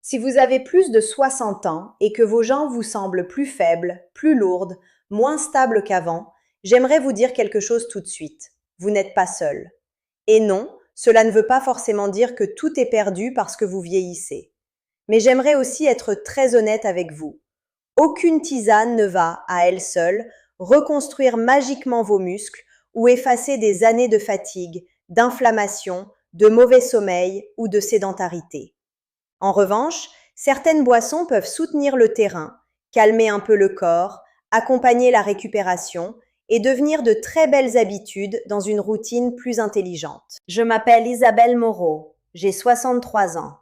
Si vous avez plus de 60 ans et que vos jambes vous semblent plus faibles, plus lourdes, moins stables qu'avant, j'aimerais vous dire quelque chose tout de suite. Vous n'êtes pas seul. Et non, cela ne veut pas forcément dire que tout est perdu parce que vous vieillissez. Mais j'aimerais aussi être très honnête avec vous. Aucune tisane ne va, à elle seule, reconstruire magiquement vos muscles ou effacer des années de fatigue, d'inflammation, de mauvais sommeil ou de sédentarité. En revanche, certaines boissons peuvent soutenir le terrain, calmer un peu le corps, accompagner la récupération et devenir de très belles habitudes dans une routine plus intelligente. Je m'appelle Isabelle Moreau, j'ai 63 ans.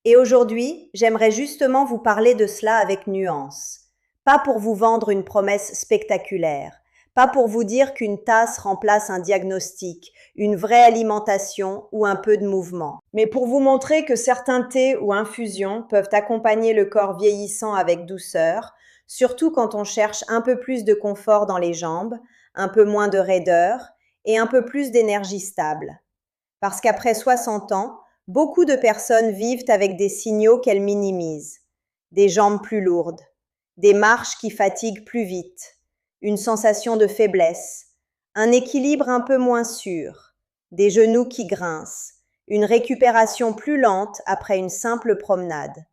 Et aujourd'hui, j'aimerais justement vous parler de cela avec nuance. Pas pour vous vendre une promesse spectaculaire, pas pour vous dire qu'une tasse remplace un diagnostic, une vraie alimentation ou un peu de mouvement, mais pour vous montrer que certains thés ou infusions peuvent accompagner le corps vieillissant avec douceur, surtout quand on cherche un peu plus de confort dans les jambes, un peu moins de raideur et un peu plus d'énergie stable. Parce qu'après 60 ans, beaucoup de personnes vivent avec des signaux qu'elles minimisent. Des jambes plus lourdes, des marches qui fatiguent plus vite, une sensation de faiblesse, un équilibre un peu moins sûr, des genoux qui grincent, une récupération plus lente après une simple promenade.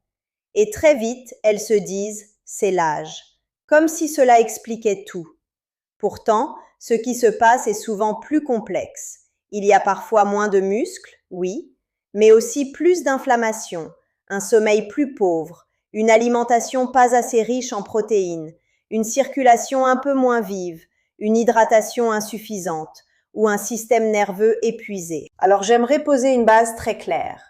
Et très vite, elles se disent « c'est l'âge », comme si cela expliquait tout. Pourtant, ce qui se passe est souvent plus complexe. Il y a parfois moins de muscles, oui, mais aussi plus d'inflammation, un sommeil plus pauvre, une alimentation pas assez riche en protéines, une circulation un peu moins vive, une hydratation insuffisante ou un système nerveux épuisé. Alors j'aimerais poser une base très claire.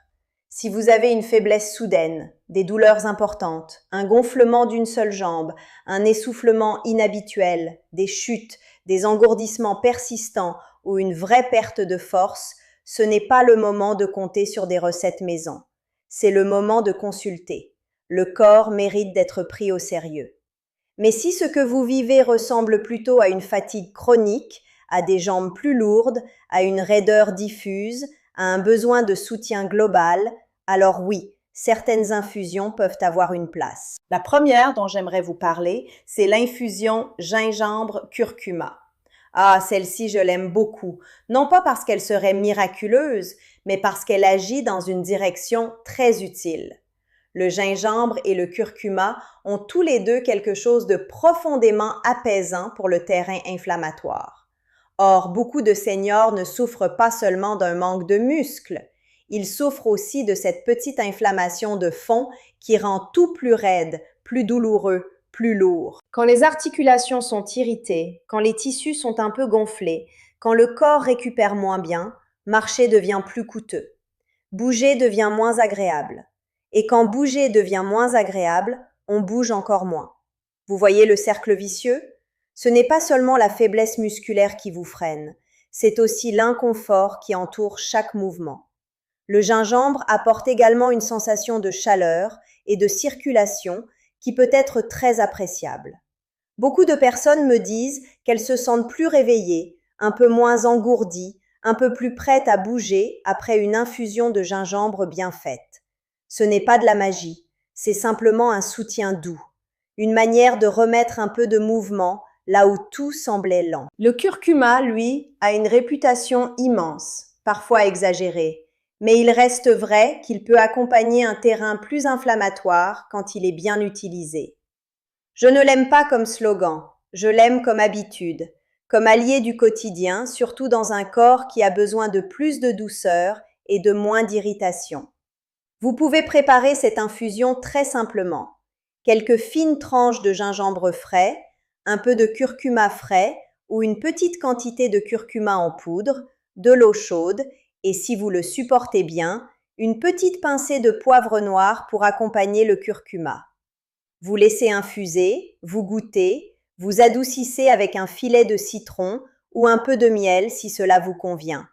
Si vous avez une faiblesse soudaine, des douleurs importantes, un gonflement d'une seule jambe, un essoufflement inhabituel, des chutes, des engourdissements persistants ou une vraie perte de force, ce n'est pas le moment de compter sur des recettes maison. C'est le moment de consulter. Le corps mérite d'être pris au sérieux. Mais si ce que vous vivez ressemble plutôt à une fatigue chronique, à des jambes plus lourdes, à une raideur diffuse, à un besoin de soutien global, alors oui, certaines infusions peuvent avoir une place. La première dont j'aimerais vous parler, c'est l'infusion gingembre-curcuma. Ah, celle-ci, je l'aime beaucoup, non pas parce qu'elle serait miraculeuse, mais parce qu'elle agit dans une direction très utile. Le gingembre et le curcuma ont tous les deux quelque chose de profondément apaisant pour le terrain inflammatoire. Or, beaucoup de seniors ne souffrent pas seulement d'un manque de muscles, ils souffrent aussi de cette petite inflammation de fond qui rend tout plus raide, plus douloureux, plus lourd. Quand les articulations sont irritées, quand les tissus sont un peu gonflés, quand le corps récupère moins bien, marcher devient plus coûteux. Bouger devient moins agréable. Et quand bouger devient moins agréable, on bouge encore moins. Vous voyez le cercle vicieux? Ce n'est pas seulement la faiblesse musculaire qui vous freine, c'est aussi l'inconfort qui entoure chaque mouvement. Le gingembre apporte également une sensation de chaleur et de circulation qui peut être très appréciable. Beaucoup de personnes me disent qu'elles se sentent plus réveillées, un peu moins engourdies, un peu plus prêtes à bouger après une infusion de gingembre bien faite. Ce n'est pas de la magie, c'est simplement un soutien doux, une manière de remettre un peu de mouvement là où tout semblait lent. Le curcuma, lui, a une réputation immense, parfois exagérée, mais il reste vrai qu'il peut accompagner un terrain plus inflammatoire quand il est bien utilisé. Je ne l'aime pas comme slogan, je l'aime comme habitude, comme allié du quotidien, surtout dans un corps qui a besoin de plus de douceur et de moins d'irritation. Vous pouvez préparer cette infusion très simplement. Quelques fines tranches de gingembre frais, un peu de curcuma frais ou une petite quantité de curcuma en poudre, de l'eau chaude et si vous le supportez bien, une petite pincée de poivre noir pour accompagner le curcuma. Vous laissez infuser, vous goûtez, vous adoucissez avec un filet de citron ou un peu de miel si cela vous convient.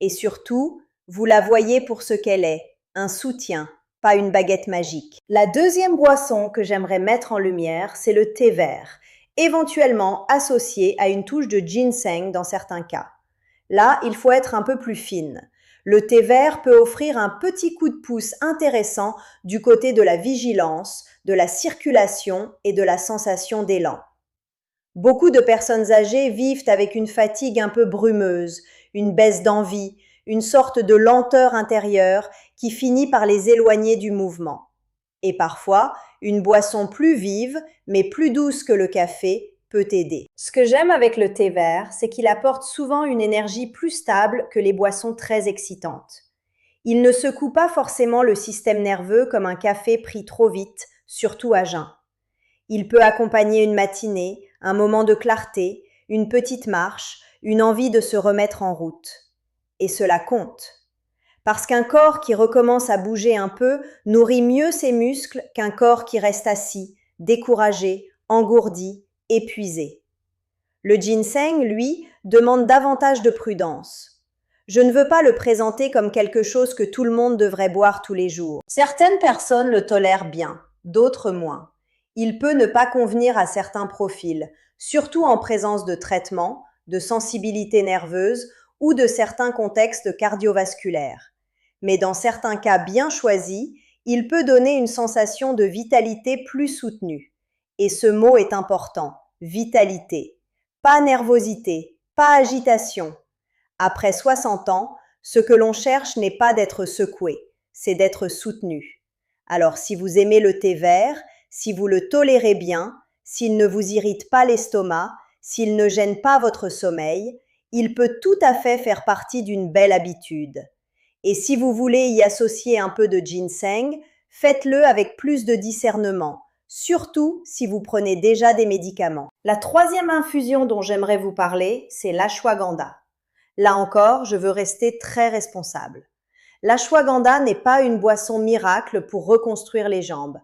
Et surtout, vous la voyez pour ce qu'elle est, un soutien, pas une baguette magique. La deuxième boisson que j'aimerais mettre en lumière, c'est le thé vert, éventuellement associé à une touche de ginseng dans certains cas. Là, il faut être un peu plus fine. Le thé vert peut offrir un petit coup de pouce intéressant du côté de la vigilance, de la circulation et de la sensation d'élan. Beaucoup de personnes âgées vivent avec une fatigue un peu brumeuse, une baisse d'envie, une sorte de lenteur intérieure qui finit par les éloigner du mouvement. Et parfois, une boisson plus vive, mais plus douce que le café, peut aider. Ce que j'aime avec le thé vert, c'est qu'il apporte souvent une énergie plus stable que les boissons très excitantes. Il ne secoue pas forcément le système nerveux comme un café pris trop vite, surtout à jeun. Il peut accompagner une matinée, un moment de clarté, une petite marche, une envie de se remettre en route. Et cela compte. Parce qu'un corps qui recommence à bouger un peu nourrit mieux ses muscles qu'un corps qui reste assis, découragé, engourdi, épuisé. Le ginseng, lui, demande davantage de prudence. Je ne veux pas le présenter comme quelque chose que tout le monde devrait boire tous les jours. Certaines personnes le tolèrent bien, d'autres moins. Il peut ne pas convenir à certains profils, surtout en présence de traitements, de sensibilité nerveuse ou de certains contextes cardiovasculaires. Mais dans certains cas bien choisis, il peut donner une sensation de vitalité plus soutenue. Et ce mot est important, vitalité. Pas nervosité, pas agitation. Après 60 ans, ce que l'on cherche n'est pas d'être secoué, c'est d'être soutenu. Alors si vous aimez le thé vert, si vous le tolérez bien, s'il ne vous irrite pas l'estomac, s'il ne gêne pas votre sommeil, il peut tout à fait faire partie d'une belle habitude. Et si vous voulez y associer un peu de ginseng, faites-le avec plus de discernement, surtout si vous prenez déjà des médicaments. La troisième infusion dont j'aimerais vous parler, c'est l'ashwagandha. Là encore, je veux rester très responsable. L'ashwagandha n'est pas une boisson miracle pour reconstruire les jambes,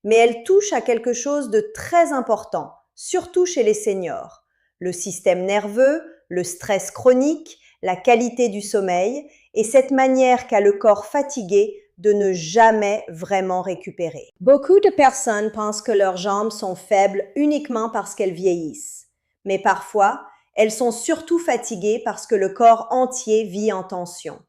mais elle touche à quelque chose de très important, surtout chez les seniors. Le système nerveux, le stress chronique, la qualité du sommeil et cette manière qu'a le corps fatigué de ne jamais vraiment récupérer. Beaucoup de personnes pensent que leurs jambes sont faibles uniquement parce qu'elles vieillissent, mais parfois, elles sont surtout fatiguées parce que le corps entier vit en tension.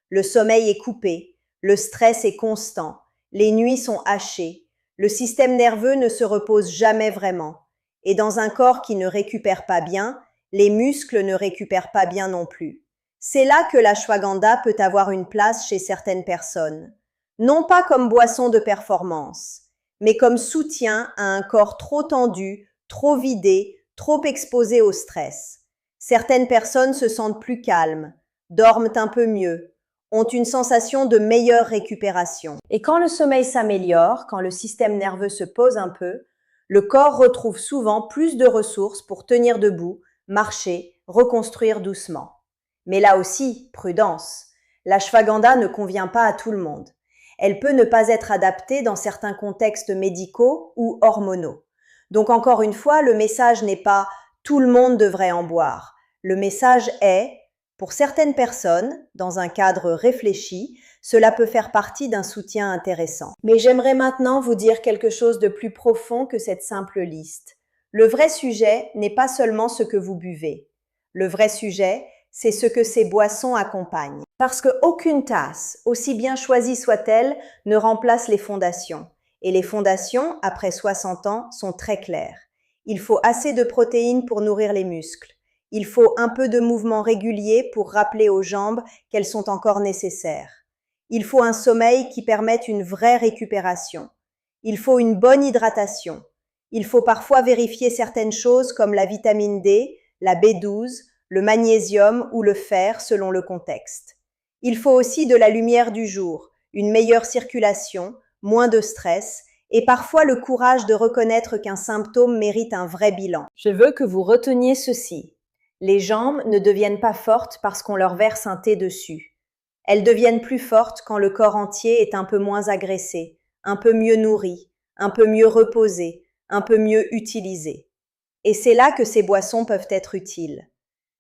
Le sommeil est coupé, le stress est constant, les nuits sont hachées, le système nerveux ne se repose jamais vraiment. Et dans un corps qui ne récupère pas bien, les muscles ne récupèrent pas bien non plus. C'est là que l'ashwagandha peut avoir une place chez certaines personnes. Non pas comme boisson de performance, mais comme soutien à un corps trop tendu, trop vidé, trop exposé au stress. Certaines personnes se sentent plus calmes, dorment un peu mieux, ont une sensation de meilleure récupération. Et quand le sommeil s'améliore, quand le système nerveux se pose un peu, le corps retrouve souvent plus de ressources pour tenir debout, marcher, reconstruire doucement. Mais là aussi, prudence. L'ashwagandha ne convient pas à tout le monde. Elle peut ne pas être adaptée dans certains contextes médicaux ou hormonaux. Donc encore une fois, le message n'est pas « tout le monde devrait en boire ». Le message est « pour certaines personnes, dans un cadre réfléchi, cela peut faire partie d'un soutien intéressant ». Mais j'aimerais maintenant vous dire quelque chose de plus profond que cette simple liste. Le vrai sujet n'est pas seulement ce que vous buvez. Le vrai sujet, c'est ce que ces boissons accompagnent. Parce qu'aucune tasse, aussi bien choisie soit-elle, ne remplace les fondations. Et les fondations, après 60 ans, sont très claires. Il faut assez de protéines pour nourrir les muscles. Il faut un peu de mouvement régulier pour rappeler aux jambes qu'elles sont encore nécessaires. Il faut un sommeil qui permette une vraie récupération. Il faut une bonne hydratation. Il faut parfois vérifier certaines choses comme la vitamine D, la B12, le magnésium ou le fer selon le contexte. Il faut aussi de la lumière du jour, une meilleure circulation, moins de stress et parfois le courage de reconnaître qu'un symptôme mérite un vrai bilan. Je veux que vous reteniez ceci. Les jambes ne deviennent pas fortes parce qu'on leur verse un thé dessus. Elles deviennent plus fortes quand le corps entier est un peu moins agressé, un peu mieux nourri, un peu mieux reposé, un peu mieux utilisé. Et c'est là que ces boissons peuvent être utiles.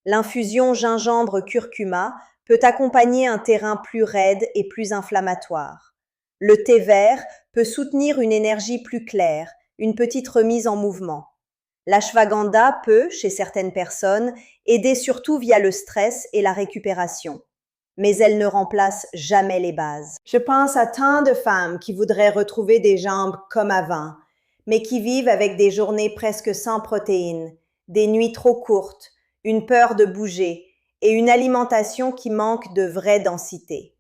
L'infusion gingembre-curcuma peut accompagner un terrain plus raide et plus inflammatoire. Le thé vert peut soutenir une énergie plus claire, une petite remise en mouvement. L'ashwagandha peut, chez certaines personnes, aider surtout via le stress et la récupération. mais elles ne remplacent jamais les bases. Je pense à tant de femmes qui voudraient retrouver des jambes comme avant, mais qui vivent avec des journées presque sans protéines, des nuits trop courtes, une peur de bouger et une alimentation qui manque de vraie densité.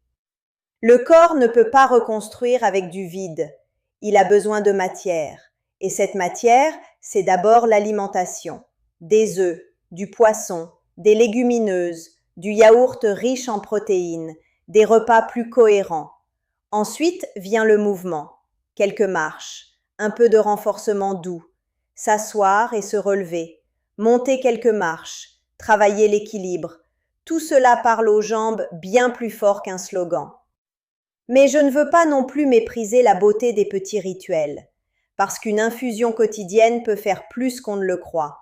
Le corps ne peut pas reconstruire avec du vide. Il a besoin de matière. Et cette matière, c'est d'abord l'alimentation. Des œufs, du poisson, des légumineuses, du yaourt riche en protéines, des repas plus cohérents. Ensuite vient le mouvement, quelques marches, un peu de renforcement doux, s'asseoir et se relever, monter quelques marches, travailler l'équilibre. Tout cela parle aux jambes bien plus fort qu'un slogan. Mais je ne veux pas non plus mépriser la beauté des petits rituels, parce qu'une infusion quotidienne peut faire plus qu'on ne le croit.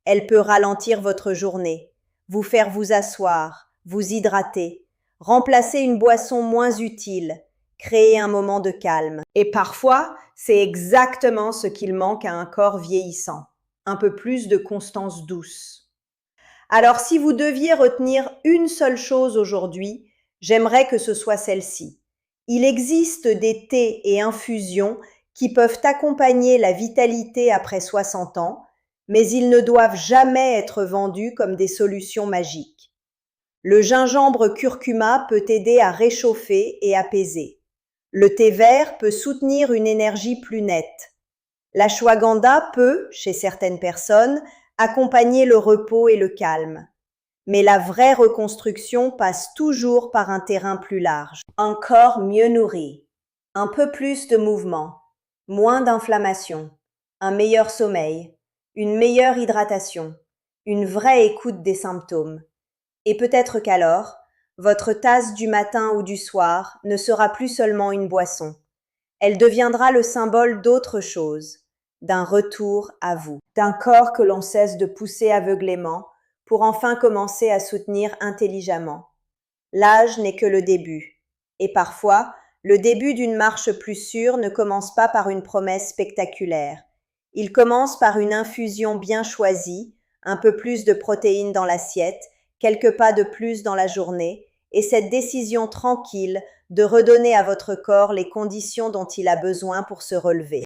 Elle peut ralentir votre journée, vous faire vous asseoir, vous hydrater, remplacer une boisson moins utile, créer un moment de calme. Et parfois, c'est exactement ce qu'il manque à un corps vieillissant, un peu plus de constance douce. Alors si vous deviez retenir une seule chose aujourd'hui, j'aimerais que ce soit celle-ci. Il existe des thés et infusions qui peuvent accompagner la vitalité après 60 ans, mais ils ne doivent jamais être vendus comme des solutions magiques. Le gingembre curcuma peut aider à réchauffer et apaiser. Le thé vert peut soutenir une énergie plus nette. L'ashwagandha peut, chez certaines personnes, accompagner le repos et le calme. Mais la vraie reconstruction passe toujours par un terrain plus large. Un corps mieux nourri, un peu plus de mouvement, moins d'inflammation, un meilleur sommeil, une meilleure hydratation, une vraie écoute des symptômes. Et peut-être qu'alors, votre tasse du matin ou du soir ne sera plus seulement une boisson. Elle deviendra le symbole d'autre chose, d'un retour à vous, d'un corps que l'on cesse de pousser aveuglément pour enfin commencer à soutenir intelligemment. L'âge n'est que le début. Et parfois, le début d'une marche plus sûre ne commence pas par une promesse spectaculaire. Il commence par une infusion bien choisie, un peu plus de protéines dans l'assiette, quelques pas de plus dans la journée, et cette décision tranquille de redonner à votre corps les conditions dont il a besoin pour se relever.